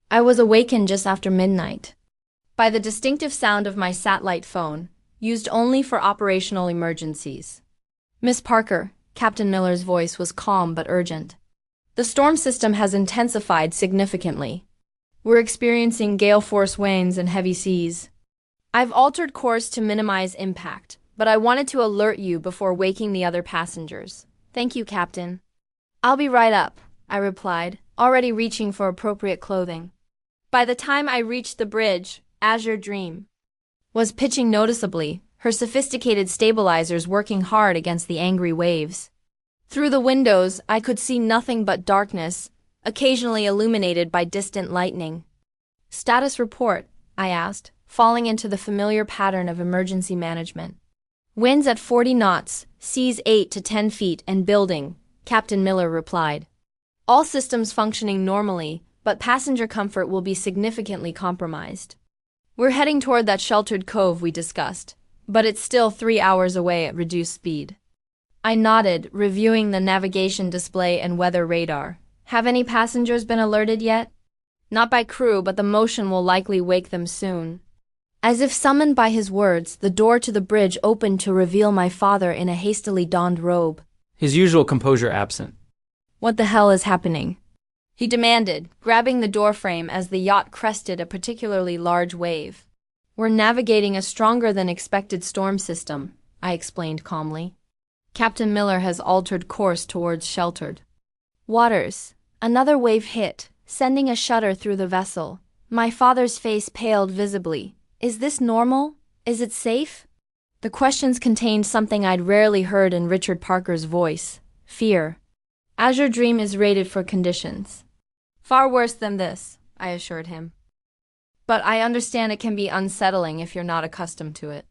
I was awakened just after midnight by the distinctive sound of my satellite phone, used only for operational emergencies. "Miss Parker," Captain Miller's voice was calm but urgent. "The storm system has intensified significantly. We're experiencing gale force winds and heavy seas. I've altered course to minimize impact, but I wanted to alert you before waking the other passengers." "Thank you, Captain." "I'll be right up," I replied, already reaching for appropriate clothing. By the time I reached the bridge, Azure Dream was pitching noticeably, her sophisticated stabilizers working hard against the angry waves. Through the windows, I could see nothing but darkness, occasionally illuminated by distant lightning. "Status report," I asked, falling into the familiar pattern of emergency management. "Winds at 40 knots, seas 8 to 10 feet and building," Captain Miller replied. "All systems functioning normally, but passenger comfort will be significantly compromised. We're heading toward that sheltered cove we discussed, but it's still 3 hours away at reduced speed." I nodded, reviewing the navigation display and weather radar. "Have any passengers been alerted yet?" "Not by crew, but the motion will likely wake them soon." As if summoned by his words, the door to the bridge opened to reveal my father in a hastily donned robe. His usual composure absent. "What the hell is happening?" he demanded, grabbing the doorframe as the yacht crested a particularly large wave. "We're navigating a stronger than expected storm system," I explained calmly. "Captain Miller has altered course towards sheltered waters." Another wave hit, sending a shudder through the vessel. My father's face paled visibly. "Is this normal? Is it safe?" The questions contained something I'd rarely heard in Richard Parker's voice: fear. "Azure Dream is rated for conditions far worse than this," I assured him. "But I understand it can be unsettling if you're not accustomed to it."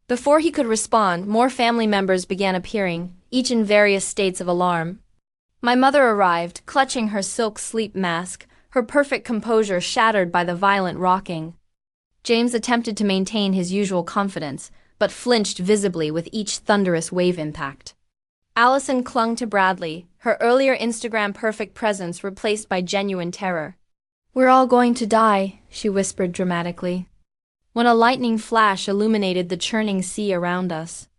Before he could respond, more family members began appearing, each in various states of alarm. My mother arrived, clutching her silk sleep mask, her perfect composure shattered by the violent rocking. James attempted to maintain his usual confidence, but flinched visibly with each thunderous wave impact. Allison clung to Bradley, her earlier Instagram-perfect presence replaced by genuine terror. "We're all going to die," she whispered dramatically, when a lightning flash illuminated the churning sea around us.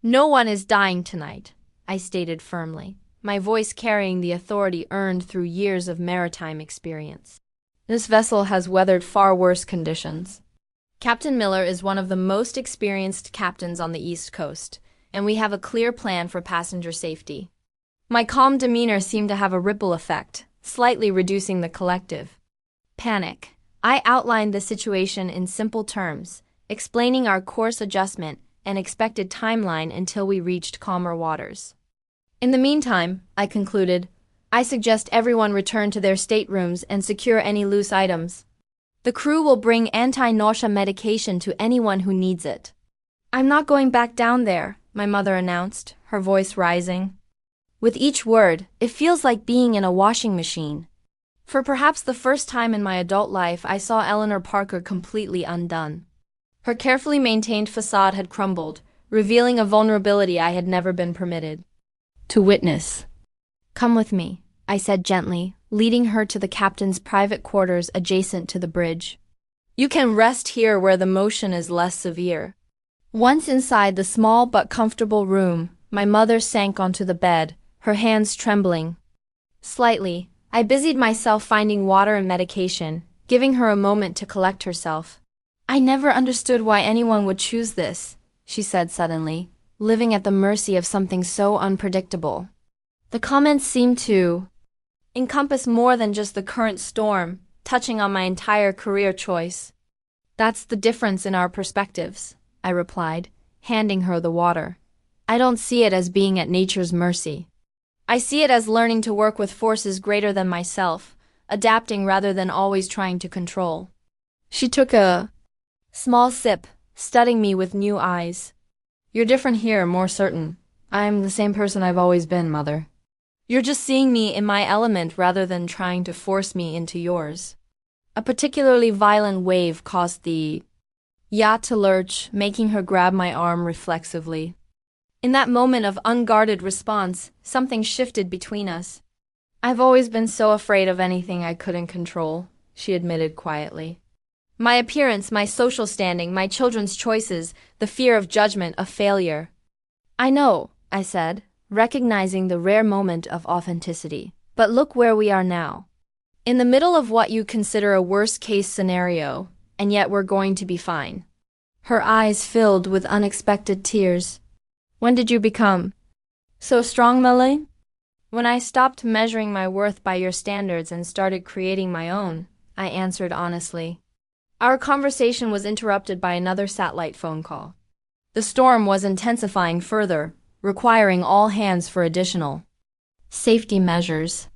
"No one is dying tonight," I stated firmly, my voice carrying the authority earned through years of maritime experience. "This vessel has weathered far worse conditions. Captain Miller is one of the most experienced captains on the East Coast, and we have a clear plan for passenger safety." My calm demeanor seemed to have a ripple effect, slightly reducing the collective panic. I outlined the situation in simple terms, explaining our course adjustment and expected timeline until we reached calmer waters. "In the meantime," I concluded, "I suggest everyone return to their staterooms and secure any loose items. The crew will bring anti-nausea medication to anyone who needs it." "I'm not going back down there," my mother announced, her voice rising. With each word, it feels like being in a washing machine. For perhaps the first time in my adult life, I saw Eleanor Parker completely undone. Her carefully maintained facade had crumbled, revealing a vulnerability I had never been permitted to witness. "Come with me," I said gently, leading her to the captain's private quarters adjacent to the bridge. "You can rest here where the motion is less severe." Once inside the small but comfortable room, my mother sank onto the bed, her hands trembling slightly. I busied myself finding water and medication, giving her a moment to collect herself. "I never understood why anyone would choose this," she said suddenly, living at the mercy of something so unpredictable. The comments seemed to encompass more than just the current storm, touching on my entire career choice. "That's the difference in our perspectives," I replied, handing her the water. "I don't see it as being at nature's mercy. I see it as learning to work with forces greater than myself, adapting rather than always trying to control." She took a small sip, studying me with new eyes. You're different here, more certain. I'm the same person I've always been, Mother. You're just seeing me in my element rather than trying to force me into yours. A particularly violent wave caused the yacht to lurch, making her grab my arm reflexively. In that moment of unguarded response, something shifted between us. I've always been so afraid of anything I couldn't control, she admitted quietly. My appearance, my social standing, my children's choices, the fear of judgment, of failure. I know, I said, recognizing the rare moment of authenticity. But look where we are now. In the middle of what you consider a worst-case scenario, and yet we're going to be fine. Her eyes filled with unexpected tears. When did you become so strong, Melanie? When I stopped measuring my worth by your standards and started creating my own, I answered honestly. Our conversation was interrupted by another satellite phone call. The storm was intensifying further, requiring all hands for additional safety measures.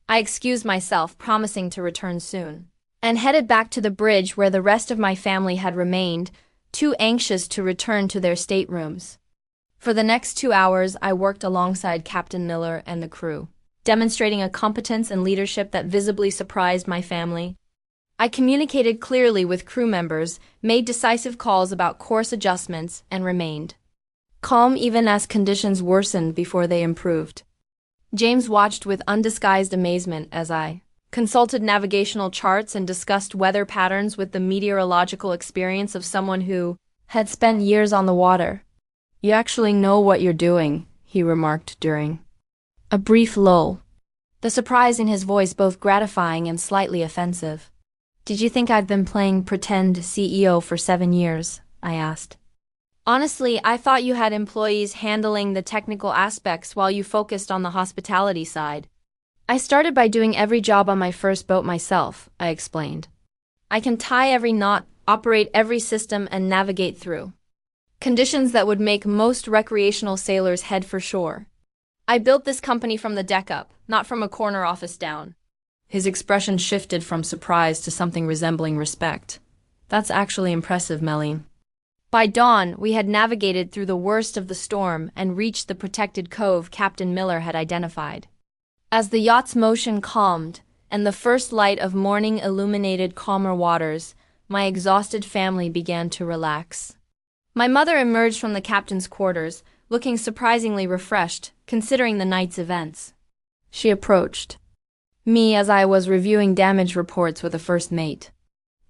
I excused myself, promising to return soon, and headed back to the bridge where the rest of my family had remained, too anxious to return to their staterooms. For the next 2 hours, I worked alongside Captain Miller and the crew, demonstrating a competence and leadership that visibly surprised my family. I communicated clearly with crew members, made decisive calls about course adjustments, and remained calm even as conditions worsened before they improved. James watched with undisguised amazement as I consulted navigational charts and discussed weather patterns with the meteorological experience of someone who had spent years on the water. You actually know what you're doing, he remarked during a brief lull, the surprise in his voice both gratifying and slightly offensive. Did you think I'd been playing pretend CEO for 7 years? I asked. Honestly, I thought you had employees handling the technical aspects while you focused on the hospitality side. I started by doing every job on my first boat myself, I explained. I can tie every knot, operate every system, and navigate through conditions that would make most recreational sailors head for shore. I built this company from the deck up, not from a corner office down. His expression shifted from surprise to something resembling respect. That's actually impressive, Melanie. By dawn, we had navigated through the worst of the storm and reached the protected cove Captain Miller had identified. As the yacht's motion calmed and the first light of morning illuminated calmer waters, my exhausted family began to relax. My mother emerged from the captain's quarters, looking surprisingly refreshed, considering the night's events. She approached me as I was reviewing damage reports with the first mate.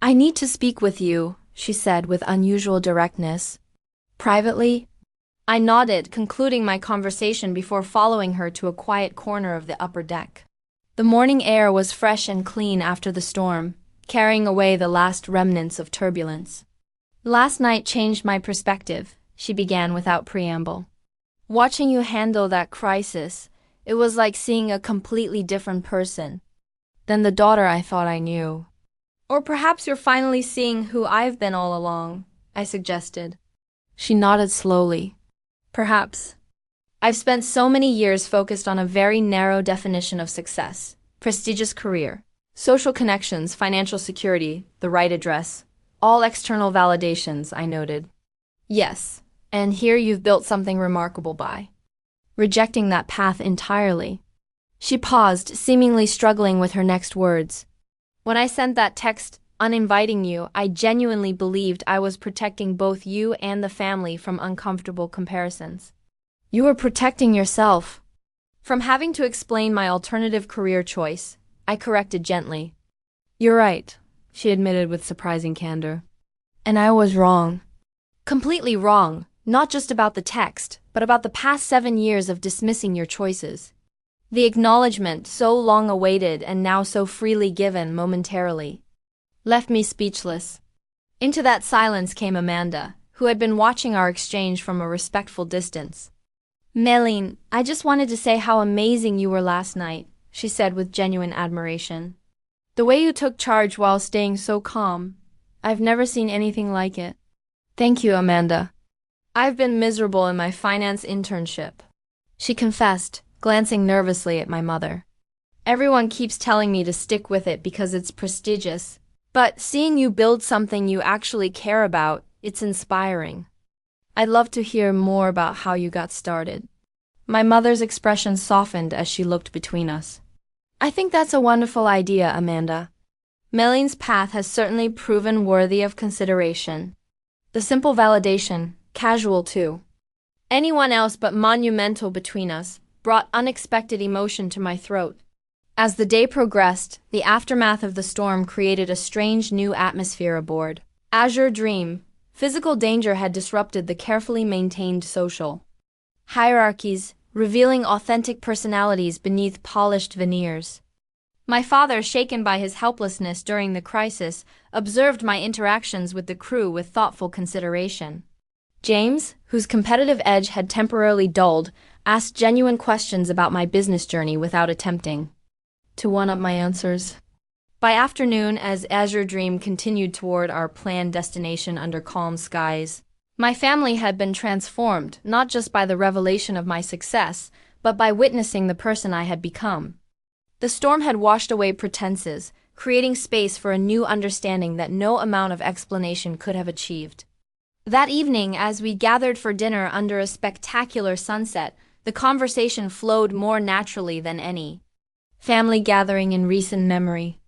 I need to speak with you, she said with unusual directness. Privately? I nodded, concluding my conversation before following her to a quiet corner of the upper deck. The morning air was fresh and clean after the storm, carrying away the last remnants of turbulence. Last night changed my perspective, she began without preamble. Watching you handle that crisis, it was like seeing a completely different person than the daughter I thought I knew. Or perhaps you're finally seeing who I've been all along, I suggested. She nodded slowly. Perhaps. I've spent so many years focused on a very narrow definition of success: prestigious career, social connections, financial security, the right address. All external validations, I noted. Yes, and here you've built something remarkable by rejecting that path entirely. She paused, seemingly struggling with her next words. When I sent that text uninviting you, I genuinely believed I was protecting both you and the family from uncomfortable comparisons. You were protecting yourself from having to explain my alternative career choice, I corrected gently. You're right, she admitted with surprising candor. And I was wrong. Completely wrong, not just about the text, but about the past 7 years of dismissing your choices. The acknowledgement, so long awaited and now so freely given momentarily, left me speechless. Into that silence came Amanda, who had been watching our exchange from a respectful distance. Méline, I just wanted to say how amazing you were last night, she said with genuine admiration. The way you took charge while staying so calm, I've never seen anything like it. Thank you, Amanda. I've been miserable in my finance internship, she confessed, glancing nervously at my mother. Everyone keeps telling me to stick with it because it's prestigious, but seeing you build something you actually care about, it's inspiring. I'd love to hear more about how you got started. My mother's expression softened as she looked between us. I think that's a wonderful idea, Amanda. Meline's path has certainly proven worthy of consideration. The simple validation, casual too. Anyone else but monumental between us, brought unexpected emotion to my throat. As the day progressed, the aftermath of the storm created a strange new atmosphere aboard. Azure Dream. Physical danger had disrupted the carefully maintained social hierarchies, revealing authentic personalities beneath polished veneers. My father, shaken by his helplessness during the crisis, observed my interactions with the crew with thoughtful consideration. James, whose competitive edge had temporarily dulled, asked genuine questions about my business journey without attempting to one-up my answers. By afternoon, as Azure Dream continued toward our planned destination under calm skies, my family had been transformed not just by the revelation of my success, but by witnessing the person I had become. The storm had washed away pretenses, creating space for a new understanding that no amount of explanation could have achieved. That evening, as we gathered for dinner under a spectacular sunset, the conversation flowed more naturally than any family gathering in recent memory.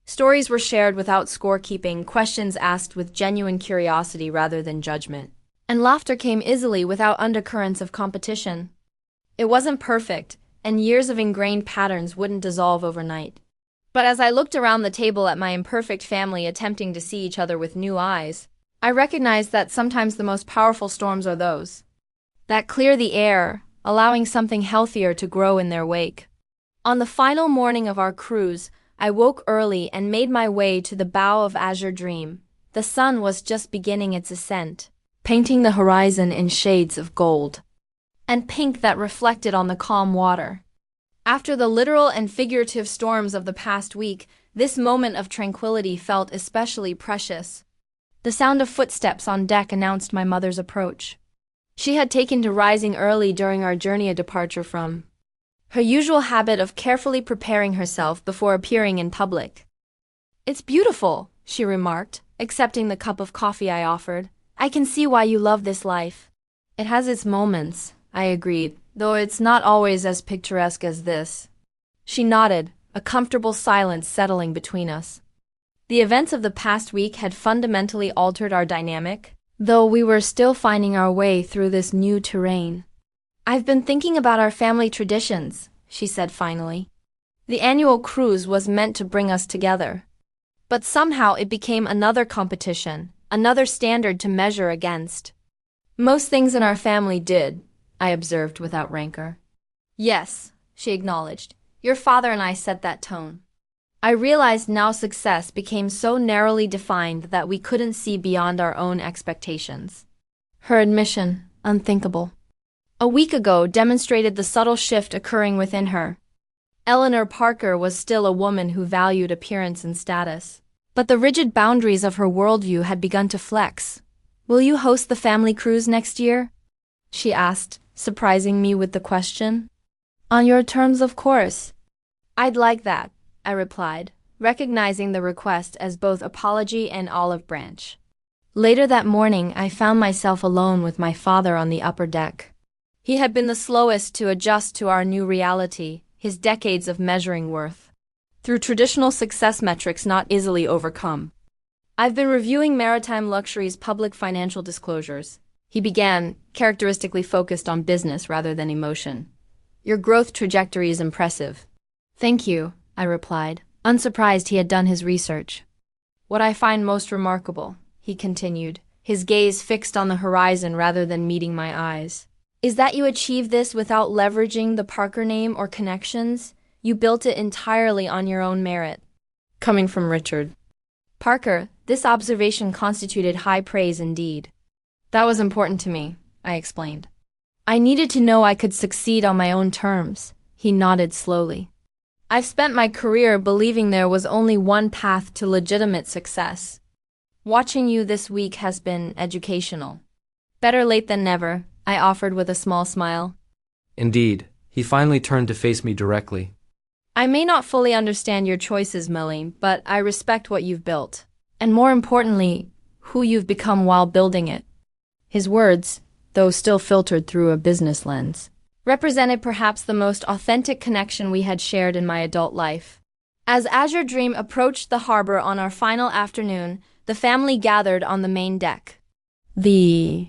Stories were shared without scorekeeping, questions asked with genuine curiosity rather than judgment, and laughter came easily without undercurrents of competition. It wasn't perfect, and years of ingrained patterns wouldn't dissolve overnight. But as I looked around the table at my imperfect family attempting to see each other with new eyes, I recognized that sometimes the most powerful storms are those that clear the air, allowing something healthier to grow in their wake. On the final morning of our cruise, I woke early and made my way to the bow of Azure Dream. The sun was just beginning its ascent, painting the horizon in shades of gold and pink that reflected on the calm water. After the literal and figurative storms of the past week, this moment of tranquility felt especially precious. The sound of footsteps on deck announced my mother's approach. She had taken to rising early during our journey, a departure from her usual habit of carefully preparing herself before appearing in public. "It's beautiful," she remarked, accepting the cup of coffee I offered. "I can see why you love this life." "It has its moments," I agreed, "though it's not always as picturesque as this." She nodded, a comfortable silence settling between us. The events of the past week had fundamentally altered our dynamic, though we were still finding our way through this new terrain. "I've been thinking about our family traditions," she said finally. "The annual cruise was meant to bring us together. But somehow it became another competition, another standard to measure against." "Most things in our family did," I observed without rancor. "Yes," she acknowledged. "Your father and I set that tone." I realized now success became so narrowly defined that we couldn't see beyond our own expectations. Her admission, unthinkable a week ago, demonstrated the subtle shift occurring within her. Eleanor Parker was still a woman who valued appearance and status, but the rigid boundaries of her worldview had begun to flex. "Will you host the family cruise next year?" she asked, surprising me with the question. "On your terms, of course." "I'd like that," I replied, recognizing the request as both apology and olive branch. Later that morning, I found myself alone with my father on the upper deck. He had been the slowest to adjust to our new reality, his decades of measuring worth through traditional success metrics not easily overcome. "I've been reviewing Maritime Luxury's public financial disclosures," he began, characteristically focused on business rather than emotion. "Your growth trajectory is impressive." "Thank you," I replied, unsurprised he had done his research. "What I find most remarkable," he continued, his gaze fixed on the horizon rather than meeting my eyes, "is that you achieved this without leveraging the Parker name or connections. You built it entirely on your own merit." Coming from Richard Parker, this observation constituted high praise indeed. "That was important to me," I explained. "I needed to know I could succeed on my own terms." He nodded slowly. "I've spent my career believing there was only one path to legitimate success. Watching you this week has been educational." "Better late than never," I offered with a small smile. Indeed, he finally turned to face me directly. "I may not fully understand your choices, Meline, but I respect what you've built. And more importantly, who you've become while building it." His words, though still filtered through a business lens, represented perhaps the most authentic connection we had shared in my adult life. As Azure Dream approached the harbor on our final afternoon, the family gathered on the main deck. The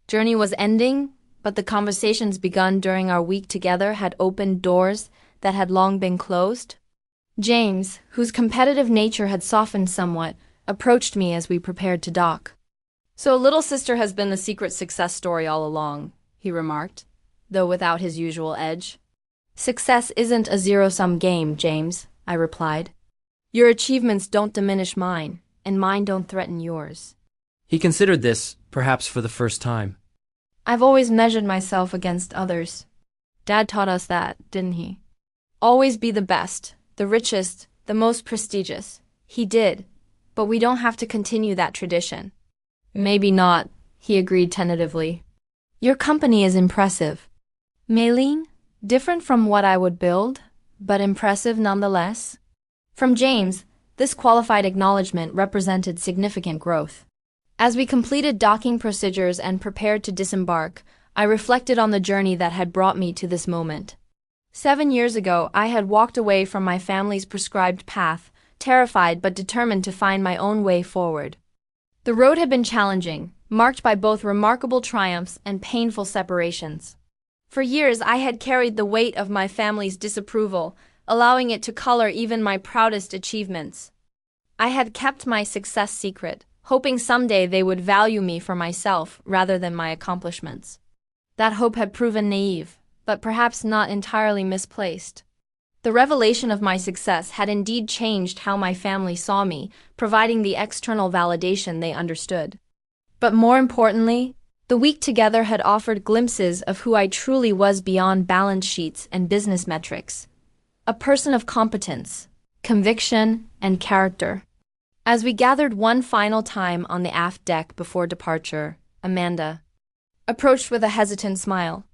journey was ending, but the conversations begun during our week together had opened doors that had long been closed. James, whose competitive nature had softened somewhat, approached me as we prepared to dock. "So little sister has been the secret success story all along," he remarked, though without his usual edge. "Success isn't a zero-sum game, James," I replied. "Your achievements don't diminish mine, and mine don't threaten yours." He considered this, perhaps for the first time. "I've always measured myself against others. Dad taught us that, didn't he? Always be the best, the richest, the most prestigious." He did, but we don't have to continue that tradition. "Maybe not," he agreed tentatively. "Your company is impressive, Maylene, different from what I would build, but impressive nonetheless." From James, this qualified acknowledgement represented significant growth. As we completed docking procedures and prepared to disembark, I reflected on the journey that had brought me to this moment. 7 years ago, I had walked away from my family's prescribed path, terrified but determined to find my own way forward. The road had been challenging, marked by both remarkable triumphs and painful separations. For years, I had carried the weight of my family's disapproval, allowing it to color even my proudest achievements. I had kept my success secret, hoping someday they would value me for myself rather than my accomplishments. That hope had proven naive, but perhaps not entirely misplaced. The revelation of my success had indeed changed how my family saw me, providing the external validation they understood. But more importantly, the week together had offered glimpses of who I truly was beyond balance sheets and business metrics. A person of competence, conviction, and character. As we gathered one final time on the aft deck before departure, Amanda approached with a hesitant smile.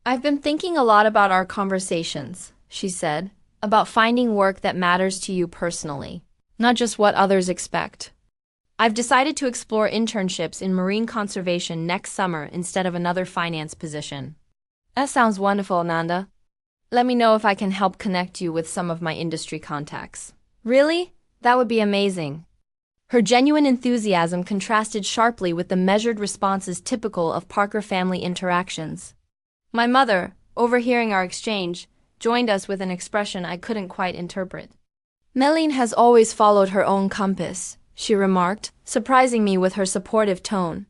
"I've been thinking a lot about our conversations," she said, "about finding work that matters to you personally, not just what others expect. I've decided to explore internships in marine conservation next summer instead of another finance position." "That sounds wonderful, Nanda. Let me know if I can help connect you with some of my industry contacts." "Really? That would be amazing." Her genuine enthusiasm contrasted sharply with the measured responses typical of Parker family interactions. My mother, overhearing our exchange, joined us with an expression I couldn't quite interpret. "Meline has always followed her own compass," she remarked, surprising me with her supportive tone.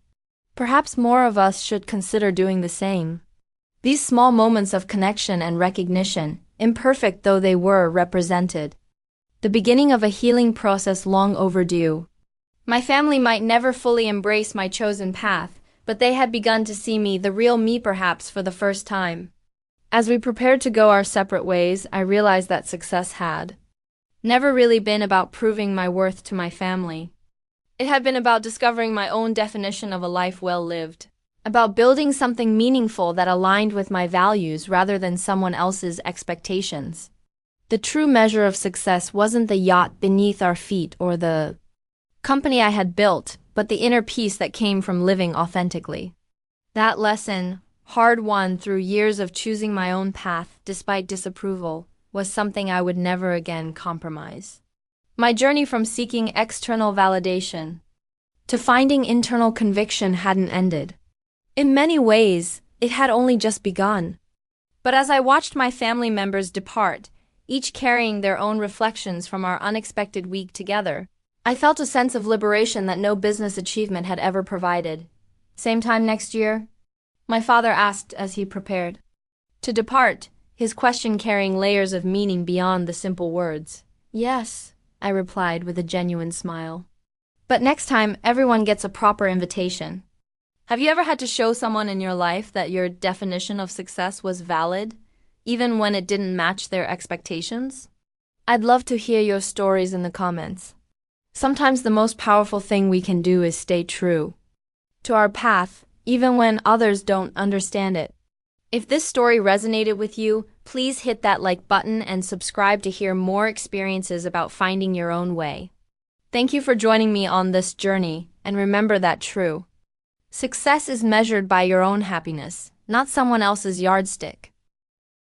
"Perhaps more of us should consider doing the same." These small moments of connection and recognition, imperfect though they were, represented the beginning of a healing process long overdue. My family might never fully embrace my chosen path, but they had begun to see me, the real me perhaps, for the first time. As we prepared to go our separate ways, I realized that success had never really been about proving my worth to my family. It had been about discovering my own definition of a life well lived, about building something meaningful that aligned with my values rather than someone else's expectations. The true measure of success wasn't the yacht beneath our feet or the company I had built, but the inner peace that came from living authentically. That lesson, hard-won through years of choosing my own path despite disapproval, was something I would never again compromise. My journey from seeking external validation to finding internal conviction hadn't ended. In many ways, it had only just begun. But as I watched my family members depart, each carrying their own reflections from our unexpected week together, I felt a sense of liberation that no business achievement had ever provided. "Same time next year?" my father asked as he prepared to depart, his question carrying layers of meaning beyond the simple words. "Yes," I replied with a genuine smile. "But next time, everyone gets a proper invitation." Have you ever had to show someone in your life that your definition of success was valid, even when it didn't match their expectations? I'd love to hear your stories in the comments. Sometimes the most powerful thing we can do is stay true to our path, even when others don't understand it. If this story resonated with you, please hit that like button and subscribe to hear more experiences about finding your own way. Thank you for joining me on this journey, and remember that true Success is measured by your own happiness, not someone else's yardstick.